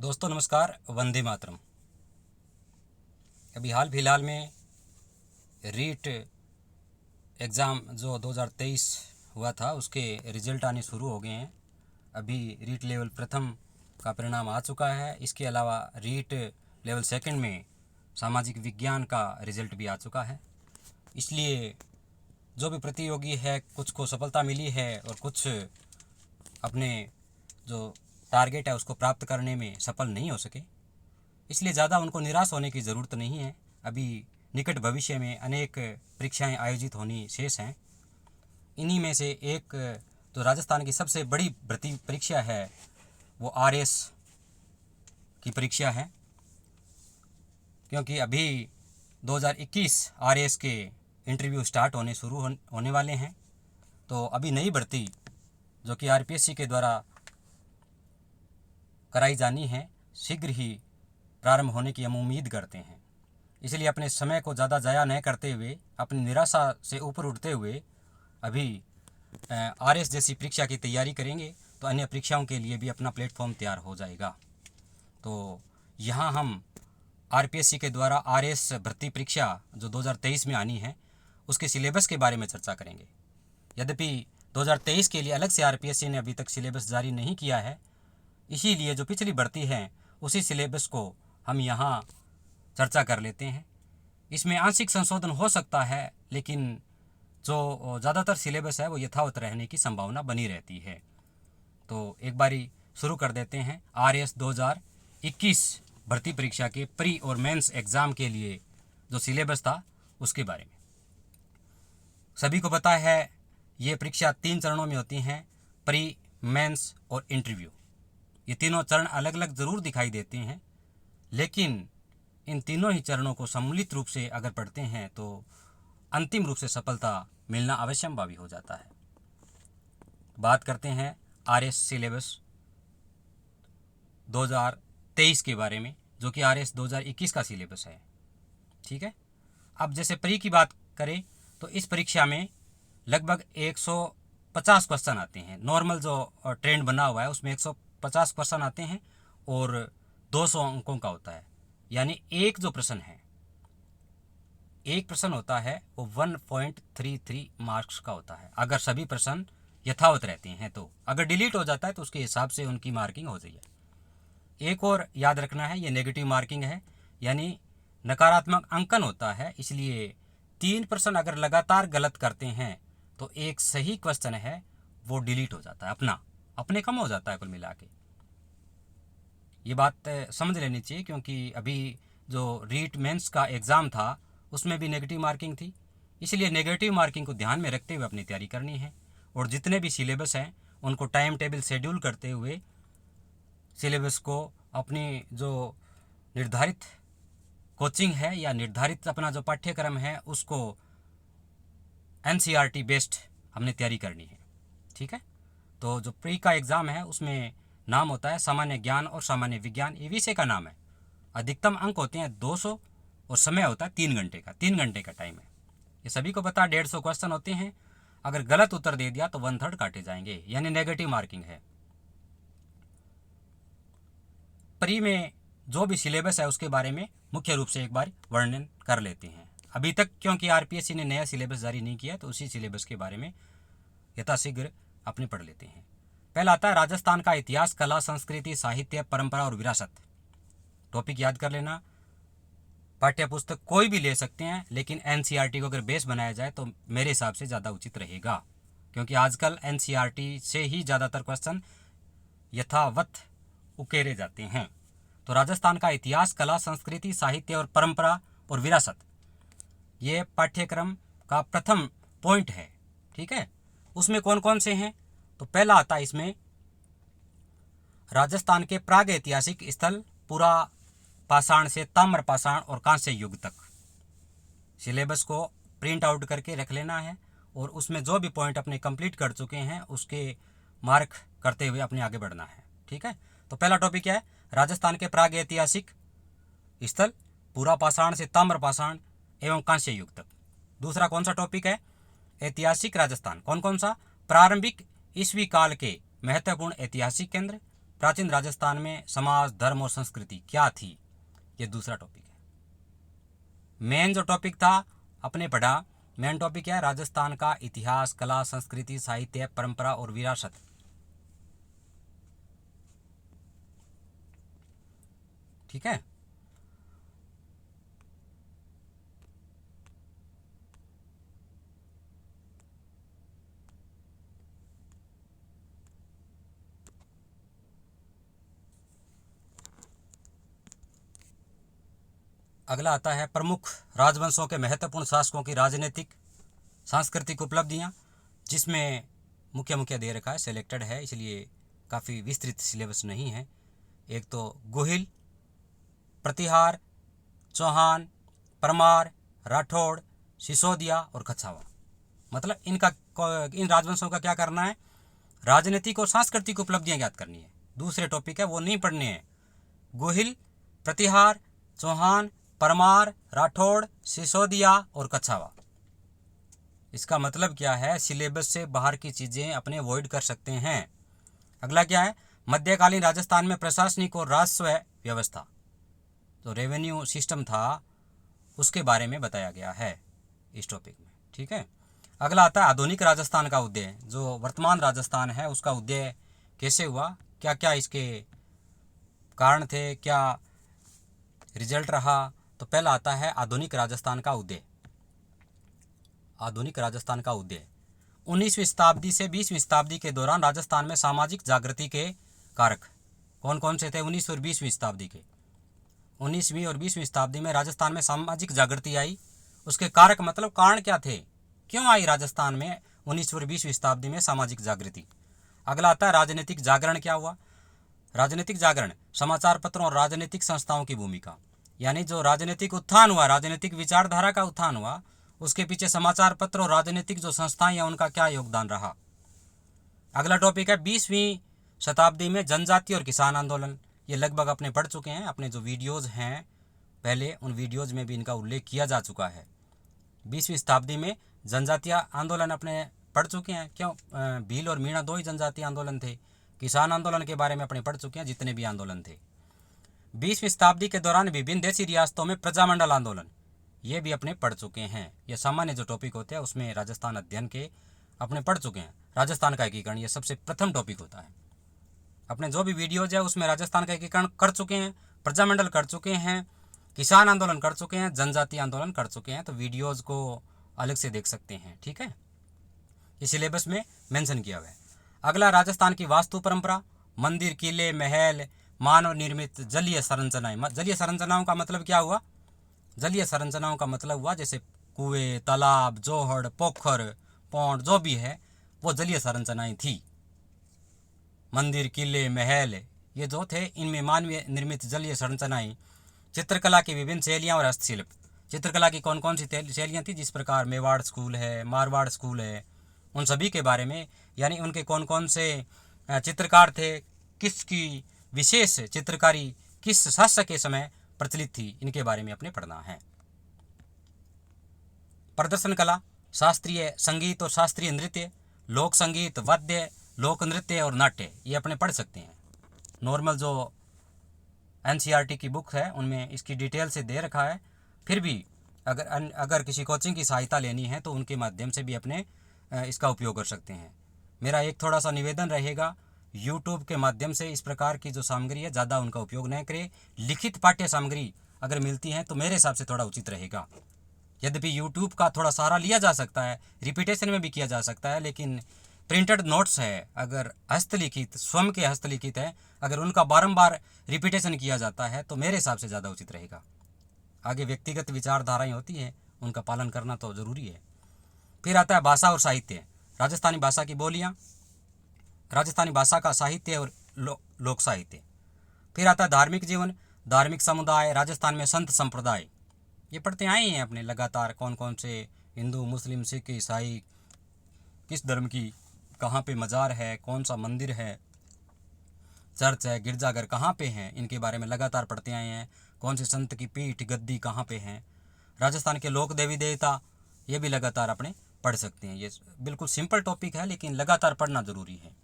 दोस्तों नमस्कार। वंदे मातरम। अभी हाल फिलहाल में रीट एग्ज़ाम जो 2023 हुआ था उसके रिज़ल्ट आने शुरू हो गए हैं। अभी रीट लेवल प्रथम का परिणाम आ चुका है। इसके अलावा रीट लेवल सेकंड में सामाजिक विज्ञान का रिज़ल्ट भी आ चुका है। इसलिए जो भी प्रतियोगी है कुछ को सफलता मिली है और कुछ अपने जो टारगेट है उसको प्राप्त करने में सफल नहीं हो सके। इसलिए ज़्यादा उनको निराश होने की ज़रूरत नहीं है। अभी निकट भविष्य में अनेक परीक्षाएं आयोजित होनी शेष हैं। इन्हीं में से एक जो राजस्थान की सबसे बड़ी भर्ती परीक्षा है वो आरएस की परीक्षा है, क्योंकि अभी 2021 आरएस के इंटरव्यू स्टार्ट होने वाले हैं। तो अभी नई भर्ती जो कि आरपीएससी के द्वारा कराई जानी है शीघ्र ही प्रारंभ होने की हम उम्मीद करते हैं। इसलिए अपने समय को ज़्यादा ज़ाया न करते हुए, अपनी निराशा से ऊपर उठते हुए अभी आरएस जैसी परीक्षा की तैयारी करेंगे तो अन्य परीक्षाओं के लिए भी अपना प्लेटफॉर्म तैयार हो जाएगा। तो यहाँ हम आरपीएससी के द्वारा आरएस भर्ती परीक्षा जो 2023 में आनी है उसके सिलेबस के बारे में चर्चा करेंगे। यद्यपि 2023 के लिए अलग से आरपीएससी ने अभी तक सिलेबस जारी नहीं किया है, इसीलिए जो पिछली भर्ती है उसी सिलेबस को हम यहाँ चर्चा कर लेते हैं। इसमें आंशिक संशोधन हो सकता है, लेकिन जो ज़्यादातर सिलेबस है वो यथावत रहने की संभावना बनी रहती है। तो एक बारी शुरू कर देते हैं आरएस 2021 भर्ती परीक्षा के प्री और मेंस एग्ज़ाम के लिए जो सिलेबस था उसके बारे में। सभी को पता है ये परीक्षा 3 चरणों में होती हैं, प्री, मेंस और इंटरव्यू। ये तीनों चरण अलग अलग ज़रूर दिखाई देते हैं, लेकिन इन तीनों ही चरणों को सम्मिलित रूप से अगर पढ़ते हैं तो अंतिम रूप से सफलता मिलना अवश्यंभावी हो जाता है। बात करते हैं आरएस सिलेबस 2023 के बारे में, जो कि आरएस 2021 का सिलेबस है। ठीक है। अब जैसे प्री की बात करें तो इस परीक्षा में लगभग 150 क्वेश्चन आते हैं। नॉर्मल जो ट्रेंड बना हुआ है उसमें 150 क्वेश्चन आते हैं और 200 अंकों का होता है। यानी एक जो प्रश्न है, एक प्रश्न होता है वो 1.33 मार्क्स का होता है, अगर सभी प्रश्न यथावत रहते हैं। तो अगर डिलीट हो जाता है तो उसके हिसाब से उनकी मार्किंग हो जाएगी। एक और याद रखना है, ये नेगेटिव मार्किंग है, यानी नकारात्मक अंकन होता है। इसलिए 3 प्रश्न अगर लगातार गलत करते हैं तो एक सही क्वेश्चन है वो डिलीट हो जाता है, अपने कम हो जाता है कुल मिला के। ये बात समझ लेनी चाहिए, क्योंकि अभी जो रीट मेंस का एग्ज़ाम था उसमें भी नेगेटिव मार्किंग थी। इसलिए नेगेटिव मार्किंग को ध्यान में रखते हुए अपनी तैयारी करनी है और जितने भी सिलेबस हैं उनको टाइम टेबल शेड्यूल करते हुए सिलेबस को अपनी जो निर्धारित कोचिंग है या निर्धारित अपना जो पाठ्यक्रम है उसको एनसीईआरटी बेस्ड हमने तैयारी करनी है। ठीक है। तो जो प्री का एग्ज़ाम है उसमें नाम होता है सामान्य ज्ञान और सामान्य विज्ञान, ये विषय का नाम है। अधिकतम अंक होते हैं 200 और समय होता है 3 घंटे का, 3 घंटे का टाइम है। ये सभी को पता है। 150 क्वेश्चन होते हैं, अगर गलत उत्तर दे दिया तो 1/3 काटे जाएंगे, यानी नेगेटिव मार्किंग है। प्री में जो भी सिलेबस है उसके बारे में मुख्य रूप से एक बार वर्णन कर लेते हैं। अभी तक क्योंकि आरपीएससी ने नया सिलेबस जारी नहीं किया तो उसी सिलेबस के बारे में यथाशीघ्र अपने पढ़ लेते हैं। पहला आता है राजस्थान का इतिहास, कला, संस्कृति, साहित्य, परंपरा और विरासत। टॉपिक याद कर लेना। पाठ्य पुस्तक कोई भी ले सकते हैं, लेकिन एनसीईआरटी को अगर बेस बनाया जाए तो मेरे हिसाब से ज़्यादा उचित रहेगा, क्योंकि आजकल एनसीईआरटी से ही ज़्यादातर क्वेश्चन यथावत उकेरे जाते हैं। तो राजस्थान का इतिहास, कला, संस्कृति, साहित्य और परंपरा और विरासत, ये पाठ्यक्रम का प्रथम पॉइंट है। ठीक है। उसमें कौन कौन से हैं? तो पहला आता है इसमें राजस्थान के प्राग ऐतिहासिक स्थल, पुरा पाषाण से ताम्र पाषाण और कांस्य युग तक। सिलेबस को प्रिंट आउट करके रख लेना है और उसमें जो भी पॉइंट अपने कंप्लीट कर चुके हैं उसके मार्क करते हुए अपने आगे बढ़ना है। ठीक है। तो पहला टॉपिक क्या है? राजस्थान के प्राग ऐतिहासिक स्थल, पुरा पाषाण से ताम्र पाषाण एवं कांस्य युग तक। दूसरा कौन सा टॉपिक है? ऐतिहासिक राजस्थान। कौन कौन सा? प्रारंभिक ईस्वी काल के महत्वपूर्ण ऐतिहासिक केंद्र, प्राचीन राजस्थान में समाज, धर्म और संस्कृति क्या थी, ये दूसरा टॉपिक है। मेन जो टॉपिक था अपने पढ़ा, मेन टॉपिक क्या है, राजस्थान का इतिहास, कला, संस्कृति, साहित्य, परंपरा और विरासत। ठीक है। अगला आता है प्रमुख राजवंशों के महत्वपूर्ण शासकों की राजनीतिक सांस्कृतिक उपलब्धियां, जिसमें मुख्य मुख्य दे रखा है, सेलेक्टेड है, इसलिए काफ़ी विस्तृत सिलेबस नहीं है। एक तो गोहिल, प्रतिहार, चौहान, परमार, राठौड़, सिसोदिया और कछावा। मतलब इन राजवंशों का क्या करना है, राजनीतिक और सांस्कृतिक उपलब्धियां ज्ञात करनी है। दूसरे टॉपिक है वो नहीं पढ़ने हैं। गोहिल, प्रतिहार, चौहान, परमार, राठौड़, सिसोदिया और कछावा। इसका मतलब क्या है, सिलेबस से बाहर की चीज़ें अपने अवॉइड कर सकते हैं। अगला क्या है, मध्यकालीन राजस्थान में प्रशासनिक और राजस्व व्यवस्था, जो रेवेन्यू सिस्टम था, उसके बारे में बताया गया है इस टॉपिक में। ठीक है। अगला आता है आधुनिक राजस्थान का उदय, जो वर्तमान राजस्थान है उसका उदय कैसे हुआ, क्या क्या इसके कारण थे, क्या रिजल्ट रहा। तो पहला आता है आधुनिक राजस्थान का उदय। आधुनिक राजस्थान का उदय 19वीं शताब्दी से 20वीं शताब्दी के दौरान राजस्थान में सामाजिक जागृति के कारक कौन कौन से थे। 19वीं और 20वीं शताब्दी के 19वीं और 20वीं शताब्दी में राजस्थान में सामाजिक जागृति आई। उसके कारक मतलब कारण क्या थे, क्यों आई राजस्थान में 19वीं और 20वीं शताब्दी में सामाजिक जागृति। अगला आता है राजनीतिक जागरण क्या हुआ। राजनीतिक जागरण, समाचार पत्रों और राजनीतिक संस्थाओं की भूमिका, यानी जो राजनीतिक उत्थान हुआ, राजनीतिक विचारधारा का उत्थान हुआ, उसके पीछे समाचार पत्र और राजनीतिक जो संस्थाएं हैं उनका क्या योगदान रहा। अगला टॉपिक है 20वीं शताब्दी में जनजाति और किसान आंदोलन। ये लगभग अपने पढ़ चुके हैं, अपने जो वीडियोज़ हैं पहले उन वीडियोज़ में भी इनका उल्लेख किया जा चुका है। 20वीं शताब्दी में जनजातीय आंदोलन अपने पढ़ चुके हैं। क्यों, भील और मीणा दो ही जनजातीय आंदोलन थे। किसान आंदोलन के बारे में अपने पढ़ चुके हैं, जितने भी आंदोलन थे। 20वीं शताब्दी के दौरान विभिन्न देशी रियासतों में प्रजामंडल आंदोलन, ये भी अपने पढ़ चुके हैं। ये सामान्य जो टॉपिक होते हैं उसमें राजस्थान अध्ययन के अपने पढ़ चुके हैं। राजस्थान का एकीकरण ये सबसे प्रथम टॉपिक होता है। अपने जो भी वीडियोज है उसमें राजस्थान का एकीकरण कर चुके हैं, प्रजामंडल कर चुके हैं, किसान आंदोलन कर चुके हैं, जनजातीय आंदोलन कर चुके हैं। तो वीडियोज को अलग से देख सकते हैं। ठीक है, ये सिलेबस में मेंशन किया हुआ है। अगला राजस्थान की वास्तु परंपरा, मंदिर, किले, महल, मानव निर्मित जलीय संरचनाएं। जलीय संरचनाओं का मतलब क्या हुआ, जलीय संरचनाओं का मतलब हुआ जैसे कुएं, तालाब, जोहड़, पोखर, पौंड, जो भी है वो जलीय संरचनाएं थी। मंदिर, किले, महल ये जो थे, इनमें मानवीय निर्मित जलीय संरचनाएं। चित्रकला की विभिन्न शैलियाँ और हस्तशिल्प, चित्रकला की कौन कौन सी शैलियाँ थी, जिस प्रकार मेवाड़ स्कूल है, मारवाड़ स्कूल है, उन सभी के बारे में, यानी उनके कौन कौन से चित्रकार थे, किसकी विशेष चित्रकारी किस शासक के समय प्रचलित थी, इनके बारे में अपने पढ़ना है। प्रदर्शन कला, शास्त्रीय संगीत और शास्त्रीय नृत्य, लोक संगीत, वाद्य, लोक नृत्य और नाट्य, ये अपने पढ़ सकते हैं। नॉर्मल जो एनसीईआरटी की बुक है उनमें इसकी डिटेल से दे रखा है। फिर भी अगर किसी कोचिंग की सहायता लेनी है तो उनके माध्यम से भी अपने इसका उपयोग कर सकते हैं। मेरा एक थोड़ा सा निवेदन रहेगा, यूट्यूब के माध्यम से इस प्रकार की जो सामग्री है ज़्यादा उनका उपयोग न करें। लिखित पाठ्य सामग्री अगर मिलती है तो मेरे हिसाब से थोड़ा उचित रहेगा। यद्यपि यूट्यूब का थोड़ा सहारा लिया जा सकता है, रिपीटेशन में भी किया जा सकता है, लेकिन प्रिंटेड नोट्स है, अगर हस्तलिखित, स्वयं के हस्तलिखित है, अगर उनका बारंबार रिपीटेशन किया जाता है तो मेरे हिसाब से ज़्यादा उचित रहेगा। आगे व्यक्तिगत विचारधाराएं होती हैं, उनका पालन करना तो ज़रूरी है। फिर आता है भाषा और साहित्य, राजस्थानी भाषा की बोलियाँ, राजस्थानी भाषा का साहित्य और लोक साहित्य। फिर आता है धार्मिक जीवन, धार्मिक समुदाय, राजस्थान में संत संप्रदाय, ये पढ़ते आए हैं अपने लगातार, कौन कौन से हिंदू, मुस्लिम, सिख, ईसाई, किस धर्म की कहाँ पे मज़ार है, कौन सा मंदिर है, चर्च है, गिरजाघर कहाँ पे हैं, इनके बारे में लगातार पढ़ते आए हैं। कौन से संत की पीठ गद्दी कहाँ पे हैं, राजस्थान के लोक देवी देवता, ये भी लगातार अपने पढ़ सकते हैं। ये बिल्कुल सिंपल टॉपिक है लेकिन लगातार पढ़ना ज़रूरी है।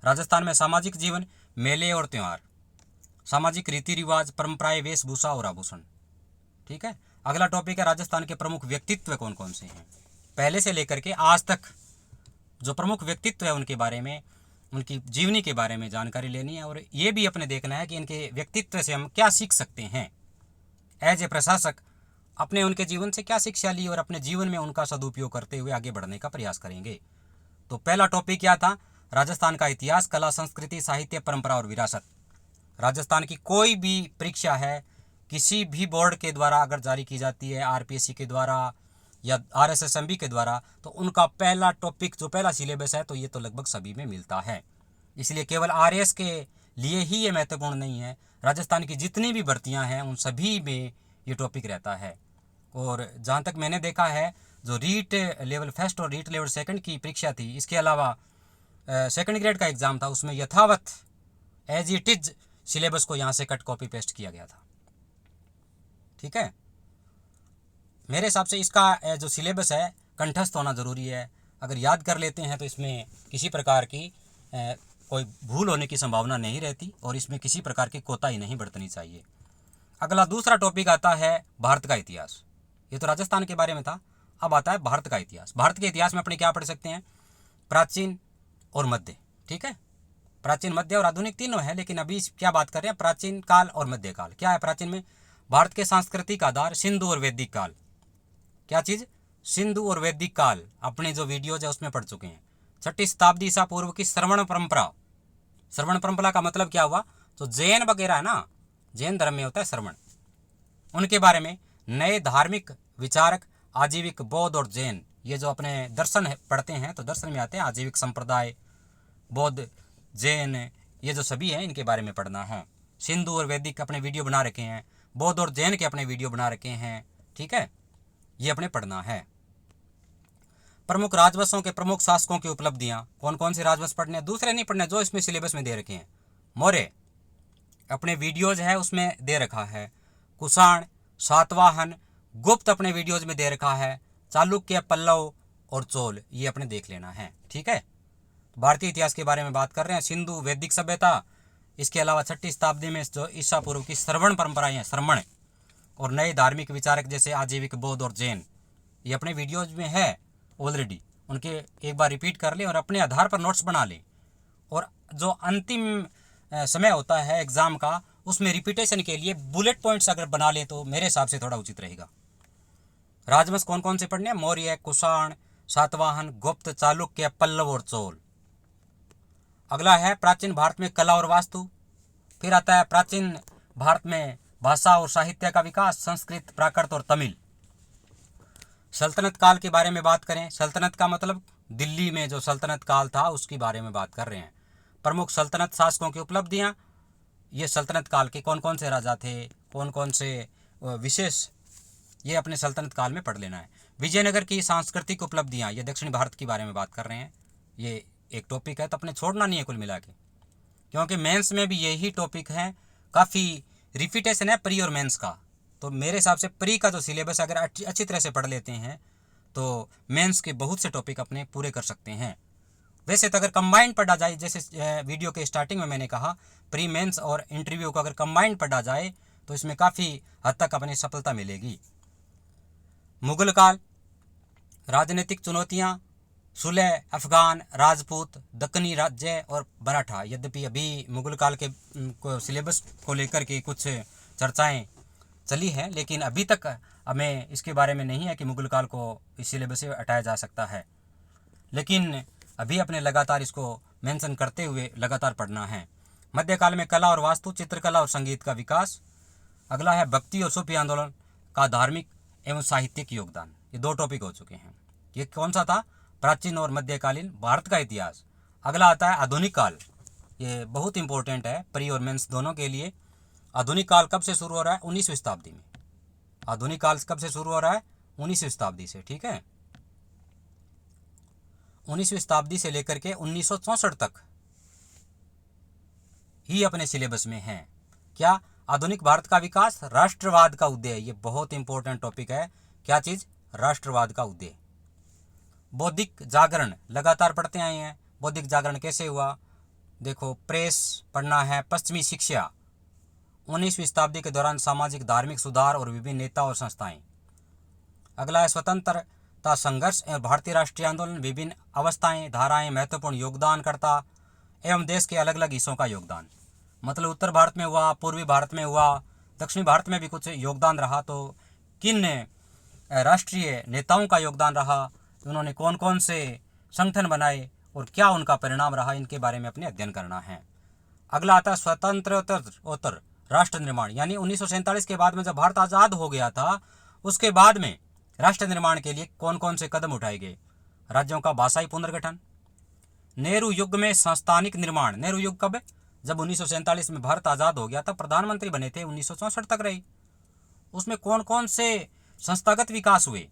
राजस्थान में सामाजिक जीवन, मेले और त्यौहार, सामाजिक रीति रिवाज, परंपराएं, वेशभूषा और आभूषण। ठीक है। अगला टॉपिक है राजस्थान के प्रमुख व्यक्तित्व कौन कौन से हैं। पहले से लेकर के आज तक जो प्रमुख व्यक्तित्व है उनके बारे में, उनकी जीवनी के बारे में जानकारी लेनी है और ये भी अपने देखना है कि इनके व्यक्तित्व से हम क्या सीख सकते हैं। एज ए प्रशासक अपने उनके जीवन से क्या शिक्षा ली और अपने जीवन में उनका सदुपयोग करते हुए आगे बढ़ने का प्रयास करेंगे। तो पहला टॉपिक क्या था? राजस्थान का इतिहास, कला, संस्कृति, साहित्य, परंपरा और विरासत। राजस्थान की कोई भी परीक्षा है, किसी भी बोर्ड के द्वारा अगर जारी की जाती है, आरपीएससी के द्वारा या आरएसएसएमबी के द्वारा, तो उनका पहला टॉपिक जो पहला सिलेबस है तो ये तो लगभग सभी में मिलता है। इसलिए केवल आरएस के लिए ही ये महत्वपूर्ण नहीं है, राजस्थान की जितनी भी भर्तियां हैं उन सभी में ये टॉपिक रहता है। और जहाँ तक मैंने देखा है, जो रीट लेवल फर्स्ट और रीट लेवल सेकंड की परीक्षा थी, इसके अलावा सेकंड ग्रेड का एग्ज़ाम था, उसमें यथावत एज इट इज सिलेबस को यहाँ से कट कॉपी पेस्ट किया गया था। ठीक है। मेरे हिसाब से इसका जो सिलेबस है कंठस्थ होना ज़रूरी है। अगर याद कर लेते हैं तो इसमें किसी प्रकार की कोई भूल होने की संभावना नहीं रहती और इसमें किसी प्रकार की कोताही नहीं बरतनी चाहिए। अगला दूसरा टॉपिक आता है भारत का इतिहास। ये तो राजस्थान के बारे में था, अब आता है भारत का इतिहास। भारत के इतिहास में अपने क्या पढ़ सकते हैं? प्राचीन और मध्य। ठीक है। प्राचीन, मध्य और आधुनिक तीनों है, लेकिन अभी क्या बात कर रहे हैं? प्राचीन काल और मध्य काल। क्या है प्राचीन में? भारत के सांस्कृतिक आधार सिंधु और वैदिक काल। क्या चीज़? सिंधु और वैदिक काल। अपने जो वीडियोज है उसमें पढ़ चुके हैं। 6ठी शताब्दी ईसा पूर्व की श्रवण परंपरा। श्रवण परंपरा का मतलब क्या हुआ? तो जैन वगैरह है ना, जैन धर्म में होता है श्रवण, उनके बारे में नए धार्मिक विचारक आजीविक बौद्ध और जैन, ये जो अपने दर्शन पढ़ते हैं तो दर्शन में आते हैं आजीविक संप्रदाय, बौद्ध, जैन, ये जो सभी हैं इनके बारे में पढ़ना है। सिंधु और वैदिक अपने वीडियो बना रखे हैं, बौद्ध और जैन के अपने वीडियो बना रखे हैं। ठीक है, ये अपने पढ़ना है। प्रमुख राजवंशों के प्रमुख शासकों की उपलब्धियाँ, कौन कौन से राजवंश पढ़ने, दूसरे नहीं पढ़ने, जो इसमें सिलेबस में दे रखे हैं। मौर्य अपने वीडियोज है उसमें दे रखा है। कुषाण, सातवाहन, गुप्त अपने वीडियोज में दे रखा है। चालुक्य, पल्लव और चोल, ये अपने देख लेना है। ठीक है। भारतीय इतिहास के बारे में बात कर रहे हैं। सिंधु वैदिक सभ्यता, इसके अलावा 6ठी शताब्दी में जो ईसा पूर्व की श्रवण परंपराएं हैं, श्रवण, और नए धार्मिक विचारक जैसे आजीविक बौद्ध और जैन, ये अपने वीडियोज में है ऑलरेडी। उनके एक बार रिपीट कर लें और अपने आधार पर नोट्स बना लें। और जो अंतिम समय होता है एग्ज़ाम का, उसमें रिपीटेशन के लिए बुलेट पॉइंट्स अगर बना लें तो मेरे हिसाब से थोड़ा उचित रहेगा। राजवंश कौन कौन से पढ़ने हैं? मौर्य, कुषाण, सातवाहन, गुप्त, चालुक्य, पल्लव और चोल। अगला है प्राचीन भारत में कला और वास्तु। फिर आता है प्राचीन भारत में भाषा और साहित्य का विकास, संस्कृत, प्राकृत और तमिल। सल्तनत काल के बारे में बात करें, सल्तनत का मतलब दिल्ली में जो सल्तनत काल था उसके बारे में बात कर रहे हैं। प्रमुख सल्तनत शासकों की उपलब्धियाँ, ये सल्तनत काल के कौन कौन से राजा थे, कौन कौन से विशेष, ये अपने सल्तनत काल में पढ़ लेना है। विजयनगर की सांस्कृतिक उपलब्धियाँ, ये दक्षिण भारत के बारे में बात कर रहे हैं। ये एक टॉपिक है तो अपने छोड़ना नहीं है कुल मिला के, क्योंकि मेंस में भी यही टॉपिक है। काफ़ी रिपीटेशन है प्री और मेंस का, तो मेरे हिसाब से प्री का जो सिलेबस अगर अच्छी तरह से पढ़ लेते हैं तो मेंस के बहुत से टॉपिक अपने पूरे कर सकते हैं। वैसे तो अगर कंबाइंड पढ़ा जाए, जैसे वीडियो के स्टार्टिंग में मैंने कहा, प्री मेंस और इंटरव्यू को अगर कंबाइंड पढ़ा जाए तो इसमें काफ़ी हद तक अपनी सफलता मिलेगी। मुगल काल, राजनीतिक चुनौतियाँ, सुलह, अफगान, राजपूत, दक्कनी राज्य और मराठा। यद्यपि अभी मुगल काल के सिलेबस को लेकर के कुछ चर्चाएं चली हैं, लेकिन अभी तक हमें इसके बारे में नहीं है कि मुगल काल को इस सिलेबस से हटाया जा सकता है, लेकिन अभी अपने लगातार इसको मेंशन करते हुए लगातार पढ़ना है। मध्यकाल में कला और वास्तु, चित्रकला और संगीत का विकास। अगला है भक्ति और सूफी आंदोलन का धार्मिक एवं साहित्यिक योगदान। ये 2 टॉपिक हो चुके हैं। ये कौन सा था? प्राचीन और मध्यकालीन भारत का इतिहास। अगला आता है आधुनिक काल। ये बहुत इंपॉर्टेंट है प्री और मेंस दोनों के लिए। आधुनिक काल कब से शुरू हो रहा है? 19वीं शताब्दी में। आधुनिक काल कब से शुरू हो रहा है? 19वीं शताब्दी से। ठीक है, 19वीं शताब्दी से लेकर के 1964 तक ही अपने सिलेबस में है। क्या? आधुनिक भारत का विकास, राष्ट्रवाद का उदय। ये बहुत इंपॉर्टेंट टॉपिक है। क्या चीज़? राष्ट्रवाद का उदय। बौद्धिक जागरण लगातार पढ़ते आए हैं। बौद्धिक जागरण कैसे हुआ? देखो प्रेस पढ़ना है, पश्चिमी शिक्षा, 19वीं शताब्दी के दौरान सामाजिक धार्मिक सुधार और विभिन्न नेता और संस्थाएं। अगला है स्वतंत्रता संघर्ष एवं भारतीय राष्ट्रीय आंदोलन, विभिन्न अवस्थाएं, धाराएं, महत्वपूर्ण योगदानकर्ता एवं देश के अलग अलग हिस्सों का योगदान। मतलब उत्तर भारत में हुआ, पूर्वी भारत में हुआ, दक्षिणी भारत में भी कुछ योगदान रहा, तो किन राष्ट्रीय नेताओं का योगदान रहा, उन्होंने कौन कौन से संगठन बनाए और क्या उनका परिणाम रहा, इनके बारे में अपने अध्ययन करना है। अगला आता है स्वतंत्रोत्तर राष्ट्र निर्माण, यानी 1947 के बाद में जब भारत आज़ाद हो गया था, उसके बाद में राष्ट्र निर्माण के लिए कौन कौन से कदम उठाए गए। राज्यों का भाषाई पुनर्गठन, नेहरू युग में संस्थानिक निर्माण। नेहरू युग कब है? जब 1947 में भारत आज़ाद हो गया था, प्रधानमंत्री बने थे, 1964 तक रहे। उसमें कौन कौन से संस्थागत विकास हुए,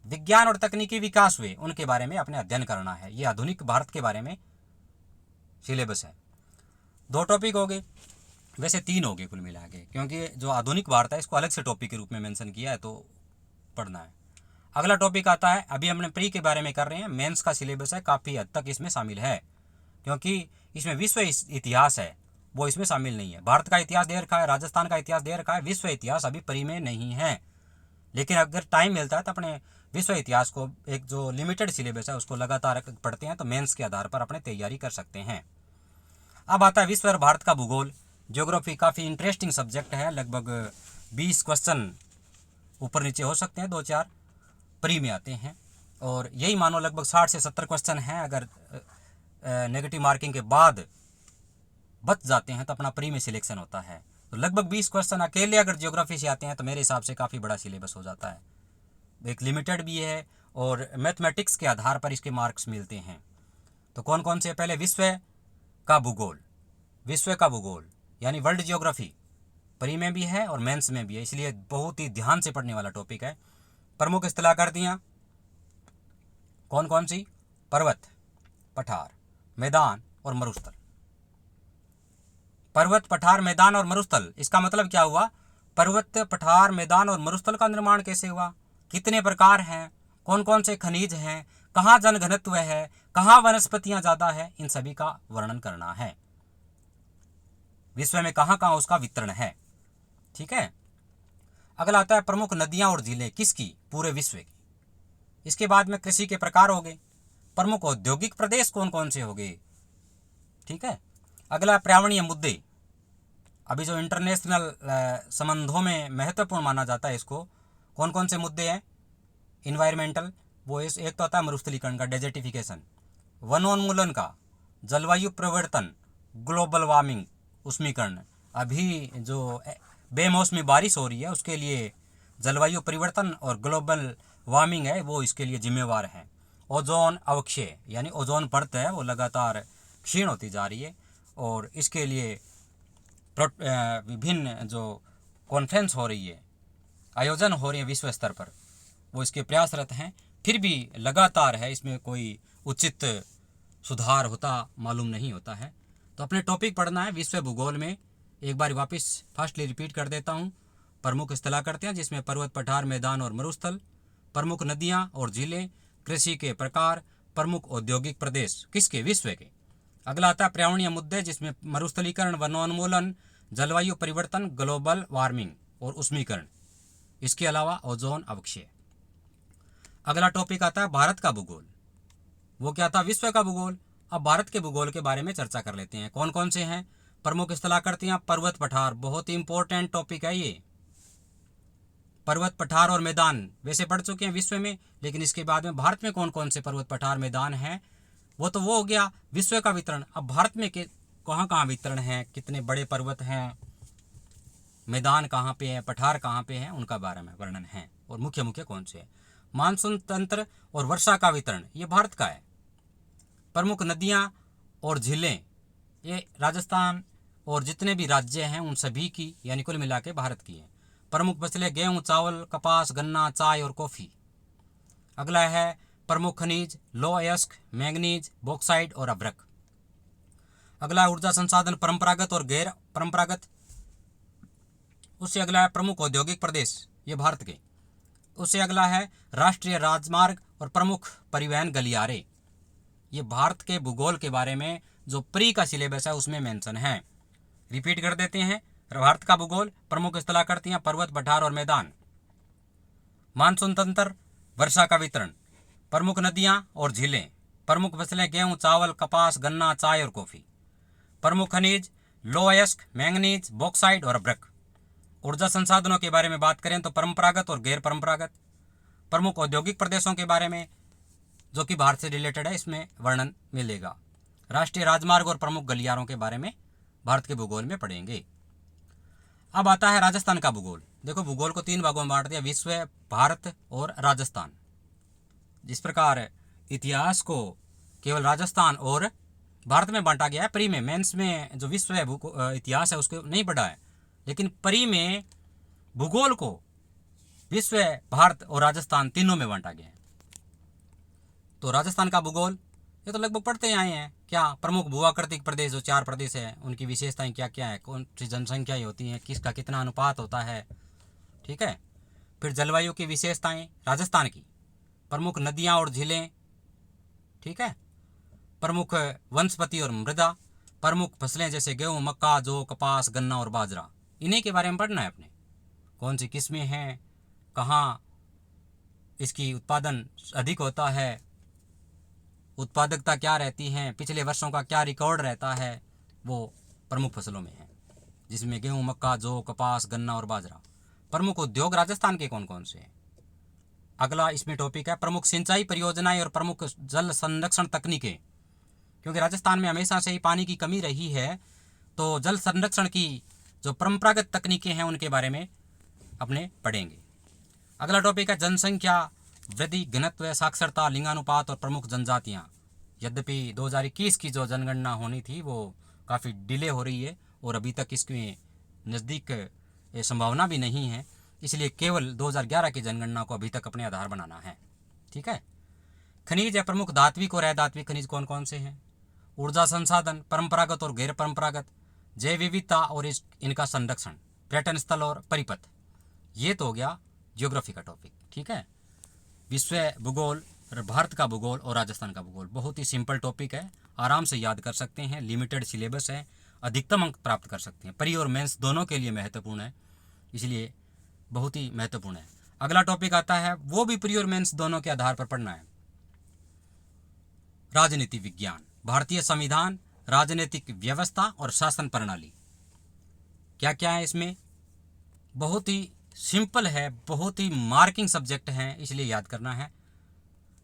विज्ञान और तकनीकी विकास हुए, उनके बारे में अपने अध्ययन करना है। ये आधुनिक भारत के बारे में सिलेबस है। 2 टॉपिक हो गए, वैसे 3 हो गए कुल मिला के, क्योंकि जो आधुनिक भारत है इसको अलग से टॉपिक के रूप में मेंशन किया है, तो पढ़ना है। अगला टॉपिक आता है, अभी हमने प्री के बारे में कर रहे हैं, मेंस का सिलेबस है, काफ़ी हद तक इसमें शामिल है, क्योंकि इसमें विश्व इतिहास है, वो इसमें शामिल नहीं है। भारत का इतिहास दे रखा है, राजस्थान का इतिहास दे रखा है, विश्व इतिहास अभी प्री में नहीं है। लेकिन अगर टाइम मिलता है तो अपने विश्व इतिहास को, एक जो लिमिटेड सिलेबस है उसको लगातार पढ़ते हैं, तो मेंस के आधार पर अपने तैयारी कर सकते हैं। अब आता है विश्व और भारत का भूगोल। ज्योग्राफी काफ़ी इंटरेस्टिंग सब्जेक्ट है, लगभग 20 क्वेश्चन ऊपर नीचे हो सकते हैं, 2-4 प्री में आते हैं, और यही मानो लगभग 60 से 70 क्वेश्चन हैं। अगर नेगेटिव मार्किंग के बाद बच जाते हैं तो अपना प्री में सिलेक्शन होता है। तो लगभग 20 क्वेश्चन अकेले अगर ज्योग्राफी से आते हैं तो मेरे हिसाब से काफ़ी बड़ा सिलेबस हो जाता है। एक लिमिटेड भी है और मैथमेटिक्स के आधार पर इसके मार्क्स मिलते हैं। तो कौन कौन से? पहले विश्व का भूगोल। विश्व का भूगोल यानी वर्ल्ड ज्योग्राफी प्री में भी है और मेंस में भी है, इसलिए बहुत ही ध्यान से पढ़ने वाला टॉपिक है। प्रमुख स्थलाकृतियाँ कौन कौन सी? पर्वत, पठार, मैदान और मरुस्थल। पर्वत, पठार, मैदान और मरुस्थल, इसका मतलब क्या हुआ? पर्वत, पठार, मैदान और मरुस्थल का निर्माण कैसे हुआ, कितने प्रकार हैं, कौन कौन से खनिज हैं, कहाँ जनघनत्व है, कहाँ वनस्पतियाँ ज़्यादा है, इन सभी का वर्णन करना है। विश्व में कहाँ कहाँ उसका वितरण है, ठीक है। अगला आता है प्रमुख नदियाँ और झीलें, किसकी? पूरे विश्व की। इसके बाद में कृषि के प्रकार हो गए, प्रमुख औद्योगिक प्रदेश कौन कौन से हो गए, ठीक है। अगला पर्यावरणीय मुद्दे, अभी जो इंटरनेशनल संबंधों में महत्वपूर्ण माना जाता है, इसको कौन कौन से मुद्दे हैं? इन्वायरमेंटल, वो एक तो आता है मरुस्थलीकरण का, डेजर्टिफिकेशन, वनोन्मूलन का, जलवायु परिवर्तन, ग्लोबल वार्मिंग, उष्मीकरण। अभी जो बेमौसमी बारिश हो रही है उसके लिए जलवायु परिवर्तन और ग्लोबल वार्मिंग है वो इसके लिए जिम्मेवार है। ओजोन अवक्षय यानी ओजोन परत है वो लगातार क्षीण होती जा रही है, और इसके लिए विभिन्न जो कॉन्फ्रेंस हो रही है, आयोजन हो रही है विश्व स्तर पर, वो इसके प्रयासरत हैं। फिर भी लगातार है, इसमें कोई उचित सुधार होता मालूम नहीं होता है। तो अपने टॉपिक पढ़ना है विश्व भूगोल में। एक बार वापस फास्टली रिपीट कर देता हूँ। प्रमुख स्थलाकृतियाँ जिसमें पर्वत, पठार, मैदान और मरुस्थल, प्रमुख नदियाँ और झीलें, कृषि के प्रकार, प्रमुख औद्योगिक प्रदेश किसके? विश्व के। अगला आता है पर्यावरणीय मुद्दे जिसमें मरुस्थलीकरण, वनोन्मूलन, जलवायु परिवर्तन, ग्लोबल वार्मिंग और उष्मीकरण, इसके अलावा ओजोन अवक्षय। अगला टॉपिक आता है भारत का भूगोल। वो क्या था? विश्व का भूगोल। अब भारत के भूगोल के बारे में चर्चा कर लेते हैं। कौन कौन से हैं? प्रमुख स्थलाकृतियाँ, पर्वत, पठार, बहुत ही इंपॉर्टेंट टॉपिक है ये। पर्वत, पठार और मैदान वैसे पढ़ चुके हैं विश्व में, लेकिन इसके बाद में भारत में कौन कौन से पर्वत, पठार, मैदान हैं, वो तो वो हो गया विश्व का वितरण। अब भारत में कहाँ कहाँ वितरण है, कितने बड़े पर्वत हैं, मैदान कहाँ पे है, पठार कहाँ पे है, उनका बारे में वर्णन है, और मुख्य मुख्य कौन से हैं। मानसून तंत्र और वर्षा का वितरण ये भारत का है। प्रमुख नदियाँ और झीलें ये राजस्थान और जितने भी राज्य हैं उन सभी की, यानी कुल मिला के भारत की है। प्रमुख फसलें गेहूँ, चावल, कपास, गन्ना, चाय और कॉफ़ी। अगला है प्रमुख खनिज, लौह अयस्क, मैंगनीज, बॉक्साइट और अभ्रक। अगला ऊर्जा संसाधन, परंपरागत और गैर परंपरागत। उससे अगला है प्रमुख औद्योगिक प्रदेश, ये भारत के। उससे अगला है राष्ट्रीय राजमार्ग और प्रमुख परिवहन गलियारे। ये भारत के भूगोल के बारे में जो प्री का सिलेबस है उसमें मेंशन है। रिपीट कर देते हैं। भारत का भूगोल, प्रमुख स्थलाकृतियां, पर्वत, पठार और मैदान, मानसून तंत्र, वर्षा का वितरण, प्रमुख नदियां और झीलें, प्रमुख फसलें गेहूं, चावल, कपास, गन्ना, चाय और कॉफी, प्रमुख खनिज लोहयस्क, मैंगनीज, बॉक्साइट और अभ्रक। ऊर्जा संसाधनों के बारे में बात करें तो परंपरागत और गैर परंपरागत। प्रमुख औद्योगिक प्रदेशों के बारे में जो कि भारत से रिलेटेड है, इसमें वर्णन मिलेगा। राष्ट्रीय राजमार्ग और प्रमुख गलियारों के बारे में भारत के भूगोल में पढ़ेंगे। अब आता है राजस्थान का भूगोल। देखो, भूगोल को 3 भागों में बांट दिया, विश्व, भारत और राजस्थान। जिस प्रकार इतिहास को केवल राजस्थान और भारत में बांटा गया है, प्री में, मेंस में जो विश्व है इतिहास है उसको नहीं पढ़ा है, लेकिन प्री में भूगोल को विश्व, भारत और राजस्थान तीनों में बांटा गया है। तो राजस्थान का भूगोल ये तो लगभग पढ़ते ही आए हैं। क्या प्रमुख भूआकृतिक प्रदेश जो 4 प्रदेश हैं उनकी विशेषताएं क्या क्या है, कौन सी जनसंख्या होती है, किसका कितना अनुपात होता है, ठीक है। फिर जलवायु की विशेषताएं राजस्थान की, प्रमुख नदियां और झीलें, ठीक है, प्रमुख वनस्पति और मृदा, प्रमुख फसलें जैसे गेहूं, मक्का, जौ, कपास, गन्ना और बाजरा, इन्हीं के बारे में पढ़ना है अपने। कौन सी किस्में हैं, कहाँ इसकी उत्पादन अधिक होता है, उत्पादकता क्या रहती है, पिछले वर्षों का क्या रिकॉर्ड रहता है, वो प्रमुख फसलों में है, जिसमें गेहूं, मक्का, जौ, कपास, गन्ना और बाजरा। प्रमुख उद्योग राजस्थान के कौन कौन से हैं। अगला इसमें टॉपिक है प्रमुख सिंचाई परियोजनाएं और प्रमुख जल संरक्षण तकनीकें। क्योंकि राजस्थान में हमेशा से ही पानी की कमी रही है, तो जल संरक्षण की जो परंपरागत तकनीकें हैं उनके बारे में अपने पढ़ेंगे। अगला टॉपिक है जनसंख्या वृद्धि, घनत्व, साक्षरता, लिंगानुपात और प्रमुख जनजातियां। यद्यपि 2021 की जो जनगणना होनी थी वो काफ़ी डिले हो रही है और अभी तक इसमें नज़दीक संभावना भी नहीं है, इसलिए केवल 2011 की जनगणना को अभी तक अपने आधार बनाना है, ठीक है। खनिज है, प्रमुख धात्विक और अधात्विक खनिज कौन कौन से हैं। ऊर्जा संसाधन, परंपरागत और गैर परंपरागत, जैव विविधता और इनका संरक्षण, पर्यटन स्थल और परिपथ। ये तो हो गया ज्योग्राफी का टॉपिक, ठीक है। विश्व भूगोल, भारत का भूगोल और राजस्थान का भूगोल बहुत ही सिंपल टॉपिक है, आराम से याद कर सकते हैं, लिमिटेड सिलेबस है, अधिकतम अंक प्राप्त कर सकते हैं। प्री और मेंस दोनों के लिए महत्वपूर्ण है, इसलिए बहुत ही महत्वपूर्ण है। अगला टॉपिक आता है, वो भी प्री और मेंस दोनों के आधार पर पढ़ना है, राजनीति विज्ञान, भारतीय संविधान, राजनीतिक व्यवस्था और शासन प्रणाली। क्या क्या है इसमें, बहुत ही सिंपल है, बहुत ही मार्किंग सब्जेक्ट है, इसलिए याद करना है।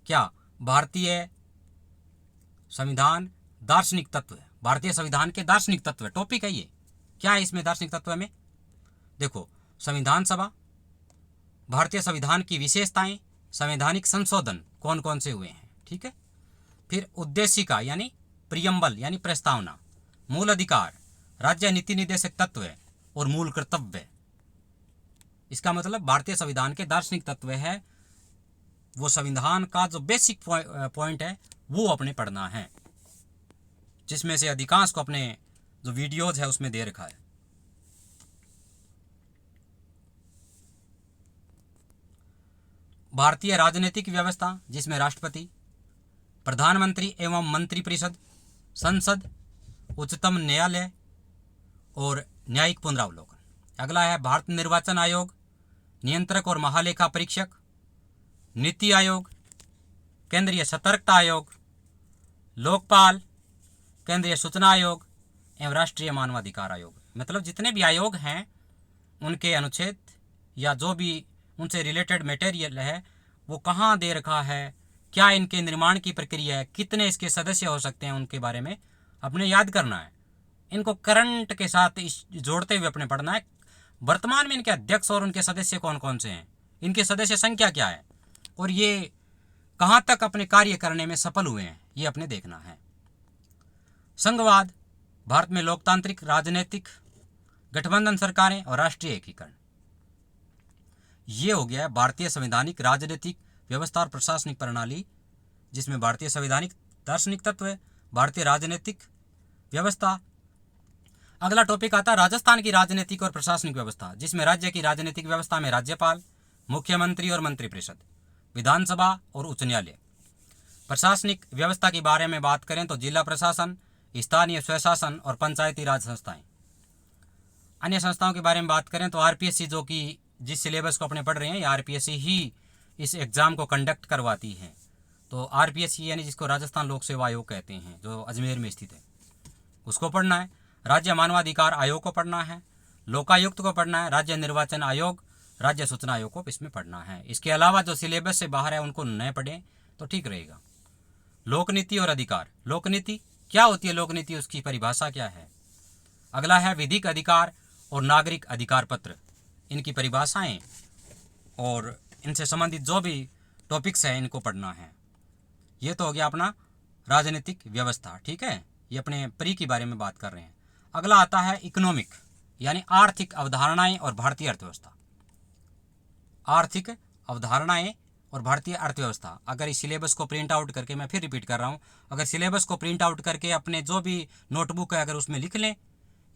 क्या भारतीय संविधान दार्शनिक तत्व है, भारतीय संविधान के दार्शनिक तत्व टॉपिक है ये। क्या है इसमें दार्शनिक तत्व में, देखो, संविधान सभा, भारतीय संविधान की विशेषताएं, संवैधानिक संशोधन कौन कौन से हुए हैं, ठीक है। फिर उद्देशिका यानी प्रियम्बल यानी प्रस्तावना, मूल अधिकार, राज्य नीति निर्देशक तत्व और मूल कर्तव्य। इसका मतलब भारतीय संविधान के दार्शनिक तत्व है, वो संविधान का जो बेसिक पॉइंट है वो अपने पढ़ना है, जिसमें से अधिकांश को अपने जो वीडियोज है उसमें दे रखा है। भारतीय राजनीतिक व्यवस्था, जिसमें राष्ट्रपति, प्रधानमंत्री एवं मंत्रिपरिषद, संसद, उच्चतम न्यायालय और न्यायिक पुनरावलोकन। अगला है भारत निर्वाचन आयोग, नियंत्रक और महालेखा परीक्षक, नीति आयोग, केंद्रीय सतर्कता आयोग, लोकपाल, केंद्रीय सूचना आयोग एवं राष्ट्रीय मानवाधिकार आयोग। मतलब जितने भी आयोग हैं उनके अनुच्छेद या जो भी उनसे रिलेटेड मटेरियल है वो कहाँ दे रखा है, क्या इनके निर्माण की प्रक्रिया है, कितने इसके सदस्य हो सकते हैं, उनके बारे में अपने याद करना है। इनको करंट के साथ जोड़ते हुए अपने पढ़ना है। वर्तमान में इनके अध्यक्ष और उनके सदस्य कौन कौन से हैं, इनके सदस्य संख्या क्या है और ये कहाँ तक अपने कार्य करने में सफल हुए हैं, ये अपने देखना है। संघवाद, भारत में लोकतांत्रिक राजनीतिक गठबंधन सरकारें और राष्ट्रीय एकीकरण। ये हो गया भारतीय संवैधानिक राजनीतिक व्यवस्था और प्रशासनिक प्रणाली, जिसमें भारतीय संवैधानिक दार्शनिक तत्व है, भारतीय राजनीतिक व्यवस्था। अगला टॉपिक आता है राजस्थान की राजनीतिक और प्रशासनिक व्यवस्था, जिसमें राज्य की राजनीतिक व्यवस्था में राज्यपाल, मुख्यमंत्री और मंत्रिपरिषद, विधानसभा और उच्च न्यायालय। प्रशासनिक व्यवस्था के बारे में बात करें तो जिला प्रशासन, स्थानीय स्वशासन और पंचायती राज संस्थाएं। अन्य संस्थाओं के बारे में बात करें तो आरपीएससी, जो कि जिस सिलेबस को अपने पढ़ रहे हैं, ये आरपीएससी ही इस एग्ज़ाम को कंडक्ट करवाती है। तो आरपीएससी यानी जिसको राजस्थान लोक सेवा आयोग कहते हैं, जो अजमेर में स्थित है, उसको पढ़ना है। राज्य मानवाधिकार आयोग को पढ़ना है, लोकायुक्त को पढ़ना है, राज्य निर्वाचन आयोग, राज्य सूचना आयोग को इसमें पढ़ना है। इसके अलावा जो सिलेबस से बाहर है उनको न पढ़ें तो ठीक रहेगा। लोकनीति और अधिकार। लोकनीति क्या होती है? लोकनीति, उसकी परिभाषा क्या है? अगला है विधिक अधिकार और नागरिक अधिकार पत्र, इनकी परिभाषाएं और इनसे संबंधित जो भी टॉपिक्स हैं इनको पढ़ना है। ये तो हो गया अपना राजनीतिक व्यवस्था, ठीक है, ये अपने प्री के बारे में बात कर रहे हैं। अगला आता है इकोनॉमिक यानी आर्थिक अवधारणाएं और भारतीय अर्थव्यवस्था। आर्थिक अवधारणाएं और भारतीय अर्थव्यवस्था। अगर इस सिलेबस को प्रिंट आउट करके, मैं फिर रिपीट कर रहा हूँ, अगर सिलेबस को प्रिंट आउट करके अपने जो भी नोटबुक है अगर उसमें लिख लें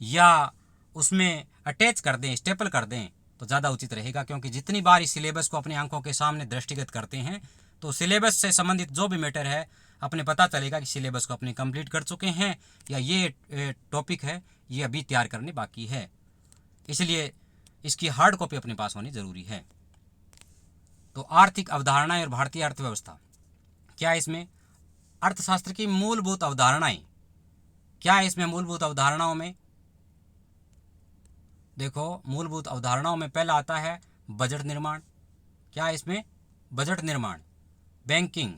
या उसमें अटैच कर दें, स्टेपल कर दें तो ज़्यादा उचित रहेगा। क्योंकि जितनी बार इस सिलेबस को अपनी आंखों के सामने दृष्टिगत करते हैं तो सिलेबस से संबंधित जो भी मैटर है अपने पता चलेगा कि सिलेबस को अपने कंप्लीट कर चुके हैं या ये टॉपिक है ये अभी तैयार करने बाकी है। इसलिए इसकी हार्ड कॉपी अपने पास होनी ज़रूरी है। तो आर्थिक अवधारणाएं और भारतीय अर्थव्यवस्था, क्या इसमें अर्थशास्त्र की मूलभूत अवधारणाएं, क्या है इसमें मूलभूत अवधारणाओं में? देखो, मूलभूत अवधारणाओं में पहला आता है बजट निर्माण। क्या है इसमें? बजट निर्माण, बैंकिंग,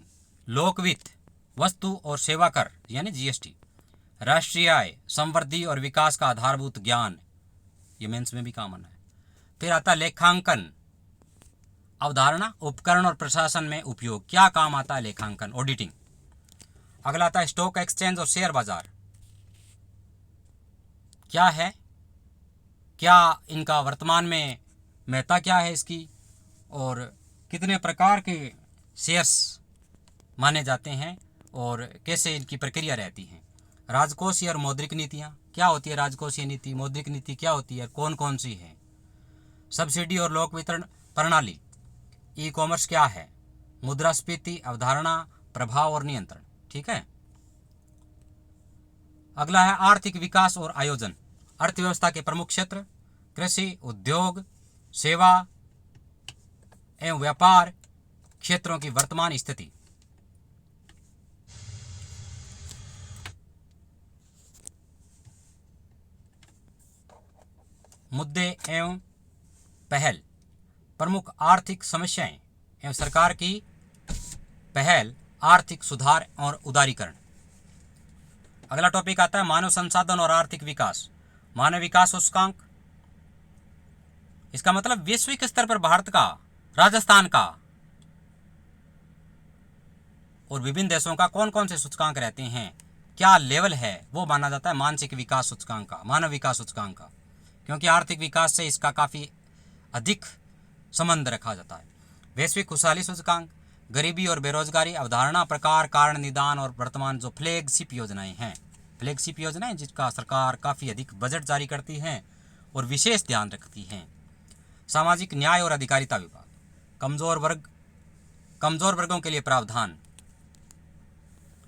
लोक वित्त, वस्तु और सेवा कर यानी जीएसटी, राष्ट्रीय आय, समृद्धि और विकास का आधारभूत ज्ञान, ये मेंस में भी काम आना है। फिर आता है लेखांकन अवधारणा, उपकरण और प्रशासन में उपयोग, क्या काम आता है लेखांकन, ऑडिटिंग। अगला आता है स्टॉक एक्सचेंज और शेयर बाजार, क्या है, क्या इनका वर्तमान में महत्ता क्या है इसकी, और कितने प्रकार के शेयर्स माने जाते हैं और कैसे इनकी प्रक्रिया रहती है। राजकोषीय और मौद्रिक नीतियाँ, क्या होती है राजकोषीय नीति, मौद्रिक नीति क्या होती है, कौन कौन सी है। सब्सिडी और लोक वितरण प्रणाली, ई कॉमर्स क्या है, मुद्रास्फीति अवधारणा, प्रभाव और नियंत्रण, ठीक है। अगला है आर्थिक विकास और आयोजन। अर्थव्यवस्था के प्रमुख क्षेत्र कृषि, उद्योग, सेवा एवं व्यापार क्षेत्रों की वर्तमान स्थिति। मुद्दे एवं पहल, प्रमुख आर्थिक समस्याएं एवं सरकार की पहल, आर्थिक सुधार और उदारीकरण। अगला टॉपिक आता है मानव संसाधन और आर्थिक विकास। मानव विकास सूचकांक, इसका मतलब वैश्विक स्तर पर भारत का, राजस्थान का और विभिन्न देशों का कौन कौन से सूचकांक रहते हैं, क्या लेवल है, वो माना जाता है मानसिक विकास सूचकांक का, मानव विकास सूचकांक का। क्योंकि आर्थिक विकास से इसका काफ़ी अधिक संबंध रखा जाता है। वैश्विक खुशहाली सूचकांक, गरीबी और बेरोजगारी अवधारणा, प्रकार, कारण, निदान और वर्तमान जो फ्लैगशिप योजनाएं हैं, फ्लैगशिप योजनाएं जिसका सरकार काफ़ी अधिक बजट जारी करती हैं और विशेष ध्यान रखती हैं। सामाजिक न्याय और अधिकारिता विभाग, कमजोर वर्गों के लिए प्रावधान,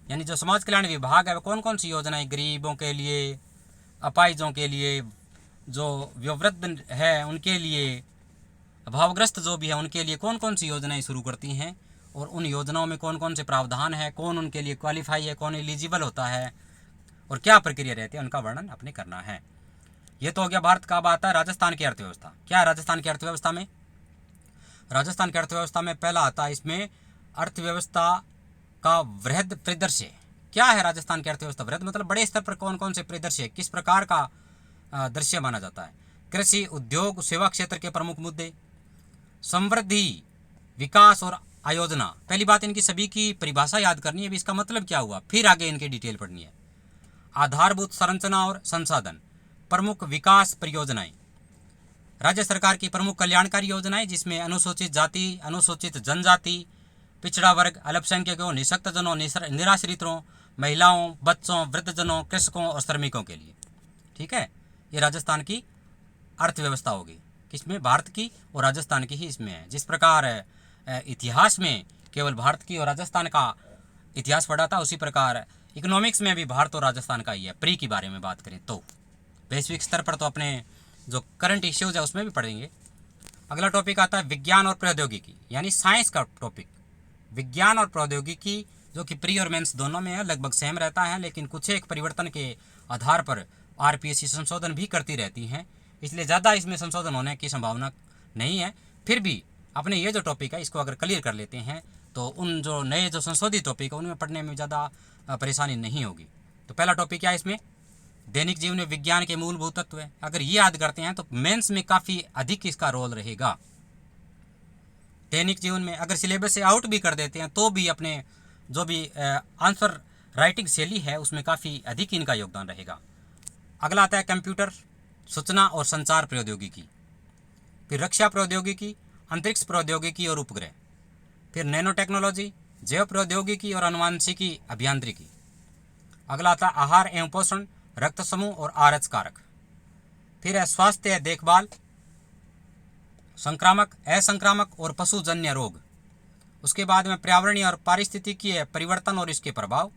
यानी जो समाज कल्याण विभाग है वह कौन कौन सी योजनाएं गरीबों के लिए, अपाहिजों के लिए, जो वयोवृद्ध है उनके लिए, अभावग्रस्त जो भी है उनके लिए कौन कौन सी योजनाएं शुरू करती हैं और उन योजनाओं में कौन कौन से प्रावधान है, कौन उनके लिए क्वालिफाई है, कौन एलिजिबल होता है और क्या प्रक्रिया रहती है, उनका वर्णन अपने करना है। ये तो हो गया भारत का। अब आता है राजस्थान की अर्थव्यवस्था। क्या है राजस्थान की अर्थव्यवस्था में? राजस्थान की अर्थव्यवस्था में पहला आता है इसमें अर्थव्यवस्था का वृहद परिदृश्य। क्या है राजस्थान की अर्थव्यवस्था? वृहद मतलब बड़े स्तर पर कौन कौन से परिदृश्य, किस प्रकार का दृश्य माना जाता है। कृषि, उद्योग, सेवा क्षेत्र के प्रमुख मुद्दे, समृद्धि, विकास और आयोजना। पहली बात इनकी सभी की परिभाषा याद करनी है, अभी इसका मतलब क्या हुआ, फिर आगे इनकी डिटेल पढ़नी है। आधारभूत संरचना और संसाधन, प्रमुख विकास परियोजनाएं, राज्य सरकार की प्रमुख कल्याणकारी योजनाएं जिसमें अनुसूचित जाति, अनुसूचित जनजाति, पिछड़ा वर्ग, अल्पसंख्यकों, निःशक्तजनों, निराश्रितों, महिलाओं, बच्चों, वृद्धजनों, कृषकों और श्रमिकों के लिए, ठीक है। ये राजस्थान की अर्थव्यवस्था होगी, किसमें? भारत की और राजस्थान की ही इसमें है। जिस प्रकार इतिहास में केवल भारत की और राजस्थान का इतिहास पढ़ा था उसी प्रकार इकोनॉमिक्स में भी भारत और राजस्थान का ही है। प्री के बारे में बात करें तो वैश्विक स्तर पर तो अपने जो करंट इश्यूज है उसमें भी पढ़ेंगे। अगला टॉपिक आता है विज्ञान और प्रौद्योगिकी, यानी साइंस का टॉपिक। विज्ञान और प्रौद्योगिकी जो कि प्री और मेंस दोनों में है, लगभग सेम रहता है, लेकिन कुछ एक परिवर्तन के आधार पर आरपीएससी संशोधन भी करती रहती हैं, इसलिए ज़्यादा इसमें संशोधन होने की संभावना नहीं है। फिर भी अपने ये जो टॉपिक है इसको अगर क्लियर कर लेते हैं तो उन जो नए जो संशोधित टॉपिक है उनमें पढ़ने में ज़्यादा परेशानी नहीं होगी। तो पहला टॉपिक क्या है इसमें, दैनिक जीवन में विज्ञान के मूलभूत तत्व है। अगर ये याद करते हैं तो मेंस में काफ़ी अधिक इसका रोल रहेगा। दैनिक जीवन में अगर सिलेबस से आउट भी कर देते हैं तो भी अपने जो भी आंसर राइटिंग शैली है उसमें काफ़ी अधिक इनका योगदान रहेगा। अगला आता है कंप्यूटर, सूचना और संचार प्रौद्योगिकी, फिर रक्षा प्रौद्योगिकी, अंतरिक्ष प्रौद्योगिकी और उपग्रह, फिर नैनो टेक्नोलॉजी, जैव प्रौद्योगिकी और अनुवांशिकी अभियांत्रिकी। अगला आता है आहार एवं पोषण, रक्त समूह और आरएच कारक, फिर है स्वास्थ्य देखभाल, संक्रामक, असंक्रामक और पशुजन्य रोग। उसके बाद में पर्यावरणीय और पारिस्थितिकीय परिवर्तन और इसके प्रभाव,